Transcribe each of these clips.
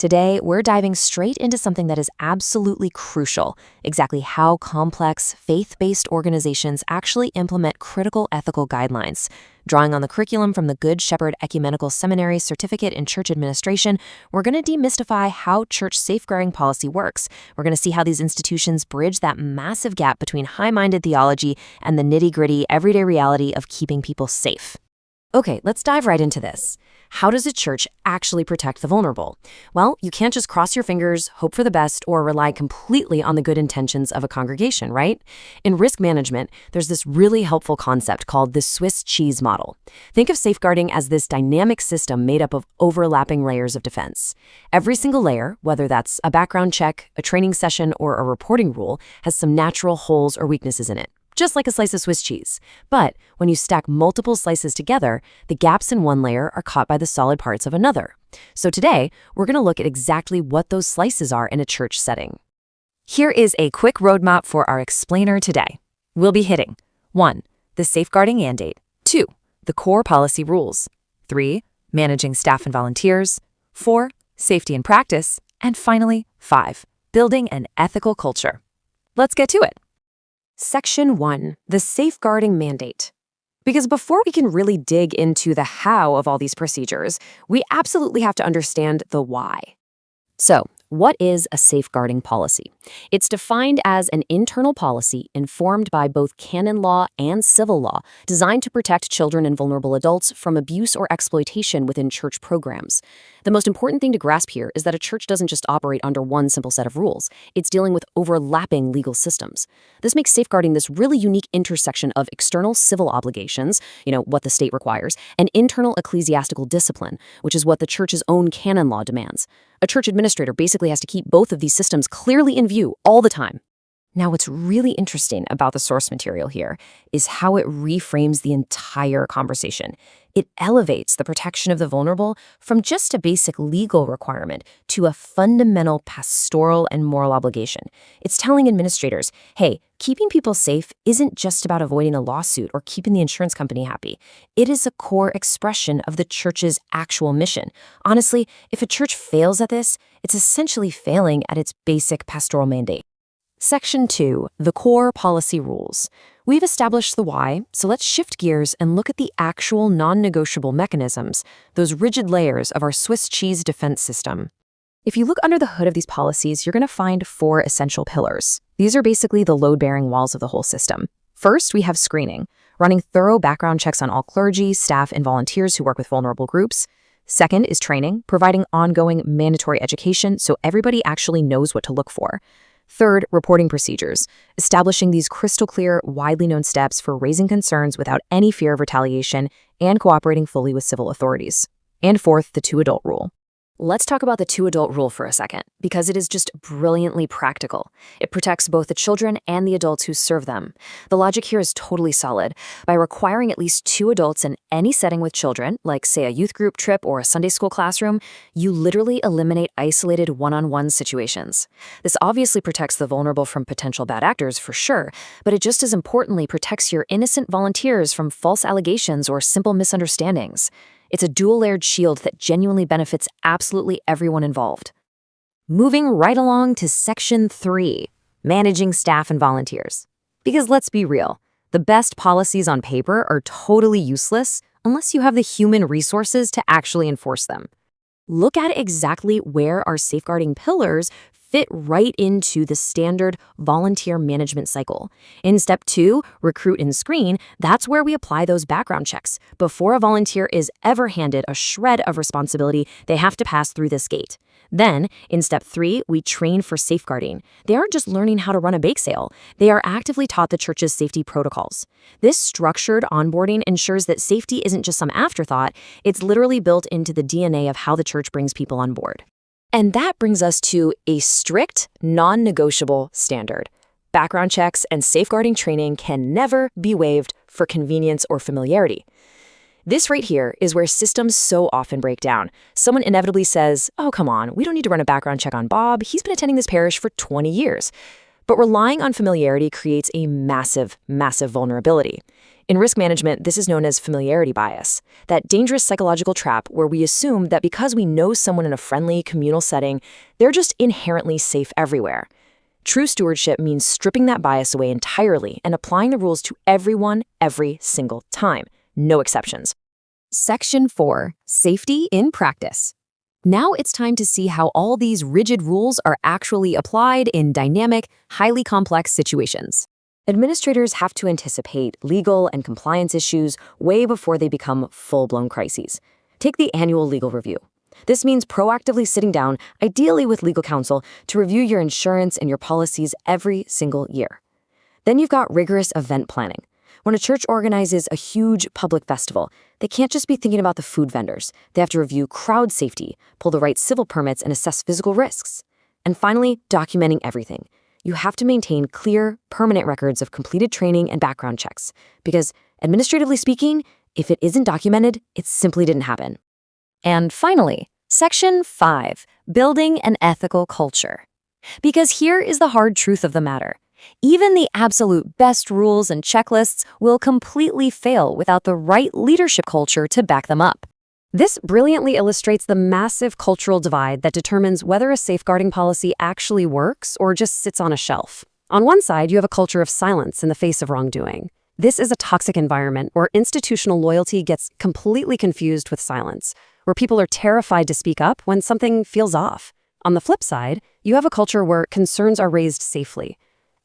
Today, we're diving straight into something that is absolutely crucial, exactly how complex, faith-based organizations actually implement critical ethical guidelines. Drawing on the curriculum from the Good Shepherd Ecumenical Seminary Certificate in Church Administration, we're going to demystify how church safeguarding policy works. We're going to see how these institutions bridge that massive gap between high-minded theology and the nitty-gritty, everyday reality of keeping people safe. Okay, let's dive right into this. How does a church actually protect the vulnerable? Well, you can't just cross your fingers, hope for the best, or rely completely on the good intentions of a congregation, right? In risk management, there's this really helpful concept called the Swiss cheese model. Think of safeguarding as this dynamic system made up of overlapping layers of defense. Every single layer, whether that's a background check, a training session, or a reporting rule, has some natural holes or weaknesses in it, just like a slice of Swiss cheese. But when you stack multiple slices together, the gaps in one layer are caught by the solid parts of another. So today, we're going to look at exactly what those slices are in a church setting. Here is a quick roadmap for our explainer today. We'll be hitting 1. The safeguarding mandate. 2. The core policy rules. 3. Managing staff and volunteers. 4. Safety and practice. And finally, 5. Building an ethical culture. Let's get to it. Section 1. The safeguarding mandate. Because before we can really dig into the how of all these procedures, we absolutely have to understand the why. So, what is a safeguarding policy? It's defined as an internal policy informed by both canon law and civil law designed to protect children and vulnerable adults from abuse or exploitation within church programs. The most important thing to grasp here is that a church doesn't just operate under one simple set of rules. It's dealing with overlapping legal systems. This makes safeguarding this really unique intersection of external civil obligations, what the state requires, and internal ecclesiastical discipline, which is what the church's own canon law demands. A church administrator basically has to keep both of these systems clearly in view all the time. Now, what's really interesting about the source material here is how it reframes the entire conversation. It elevates the protection of the vulnerable from just a basic legal requirement to a fundamental pastoral and moral obligation. It's telling administrators, hey, keeping people safe isn't just about avoiding a lawsuit or keeping the insurance company happy. It is a core expression of the church's actual mission. Honestly, if a church fails at this, it's essentially failing at its basic pastoral mandate. Section 2. The core policy rules. We've established the why, so let's shift gears and look at the actual non-negotiable mechanisms, those rigid layers of our Swiss cheese defense system. If you look under the hood of these policies, you're going to find 4 essential pillars. These are basically the load-bearing walls of the whole system. First, we have screening, running thorough background checks on all clergy, staff, and volunteers who work with vulnerable groups. Second is training, providing ongoing mandatory education so everybody actually knows what to look for. Third, reporting procedures, establishing these crystal clear, widely known steps for raising concerns without any fear of retaliation and cooperating fully with civil authorities. And fourth, the 2-adult rule. Let's talk about the 2-adult rule for a second, because it is just brilliantly practical. It protects both the children and the adults who serve them. The logic here is totally solid. By requiring at least 2 adults in any setting with children, like say a youth group trip or a Sunday school classroom, you literally eliminate isolated one-on-one situations. This obviously protects the vulnerable from potential bad actors for sure, but it just as importantly protects your innocent volunteers from false allegations or simple misunderstandings. It's a dual-layered shield that genuinely benefits absolutely everyone involved. Moving right along to Section 3, managing staff and volunteers. Because let's be real, the best policies on paper are totally useless unless you have the human resources to actually enforce them. Look at exactly where our safeguarding pillars fit right into the standard volunteer management cycle. In step 2, recruit and screen, that's where we apply those background checks. Before a volunteer is ever handed a shred of responsibility, they have to pass through this gate. Then, in step 3, we train for safeguarding. They aren't just learning how to run a bake sale. They are actively taught the church's safety protocols. This structured onboarding ensures that safety isn't just some afterthought, it's literally built into the DNA of how the church brings people on board. And that brings us to a strict, non-negotiable standard. Background checks and safeguarding training can never be waived for convenience or familiarity. This right here is where systems so often break down. Someone inevitably says, oh, come on, we don't need to run a background check on Bob. He's been attending this parish for 20 years. But relying on familiarity creates a massive, massive vulnerability. In risk management, this is known as familiarity bias, that dangerous psychological trap where we assume that because we know someone in a friendly, communal setting, they're just inherently safe everywhere. True stewardship means stripping that bias away entirely and applying the rules to everyone every single time. No exceptions. Section 4. Safety in Practice. Now it's time to see how all these rigid rules are actually applied in dynamic, highly complex situations. Administrators have to anticipate legal and compliance issues way before they become full-blown crises. Take the annual legal review. This means proactively sitting down, ideally with legal counsel, to review your insurance and your policies every single year. Then you've got rigorous event planning. When a church organizes a huge public festival, they can't just be thinking about the food vendors. They have to review crowd safety, pull the right civil permits, and assess physical risks. And finally, documenting everything. You have to maintain clear, permanent records of completed training and background checks, because, administratively speaking, if it isn't documented, it simply didn't happen. And finally, Section 5. Building an Ethical Culture. Because here is the hard truth of the matter. Even the absolute best rules and checklists will completely fail without the right leadership culture to back them up. This brilliantly illustrates the massive cultural divide that determines whether a safeguarding policy actually works or just sits on a shelf. On one side, you have a culture of silence in the face of wrongdoing. This is a toxic environment where institutional loyalty gets completely confused with silence, where people are terrified to speak up when something feels off. On the flip side, you have a culture where concerns are raised safely.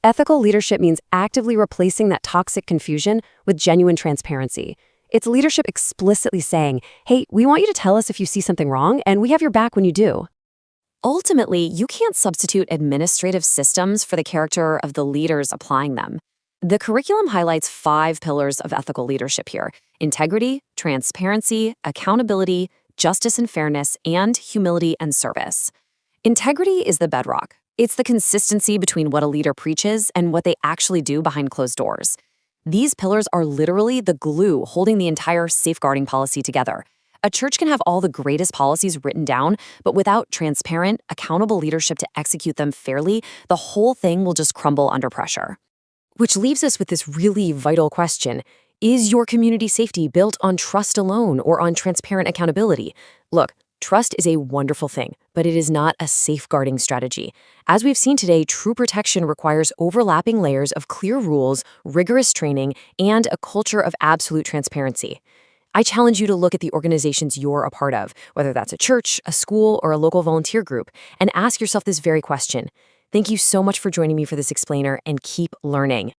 Ethical leadership means actively replacing that toxic confusion with genuine transparency. It's leadership explicitly saying, hey, we want you to tell us if you see something wrong, and we have your back when you do. Ultimately, you can't substitute administrative systems for the character of the leaders applying them. The curriculum highlights 5 pillars of ethical leadership here: integrity, transparency, accountability, justice and fairness, and humility and service. Integrity is the bedrock. It's the consistency between what a leader preaches and what they actually do behind closed doors. These pillars are literally the glue holding the entire safeguarding policy together. A church can have all the greatest policies written down, but without transparent, accountable leadership to execute them fairly, the whole thing will just crumble under pressure. Which leaves us with this really vital question. Is your community safety built on trust alone or on transparent accountability? Look, trust is a wonderful thing, but it is not a safeguarding strategy. As we've seen today, true protection requires overlapping layers of clear rules, rigorous training, and a culture of absolute transparency. I challenge you to look at the organizations you're a part of, whether that's a church, a school, or a local volunteer group, and ask yourself this very question. Thank you so much for joining me for this explainer, and keep learning.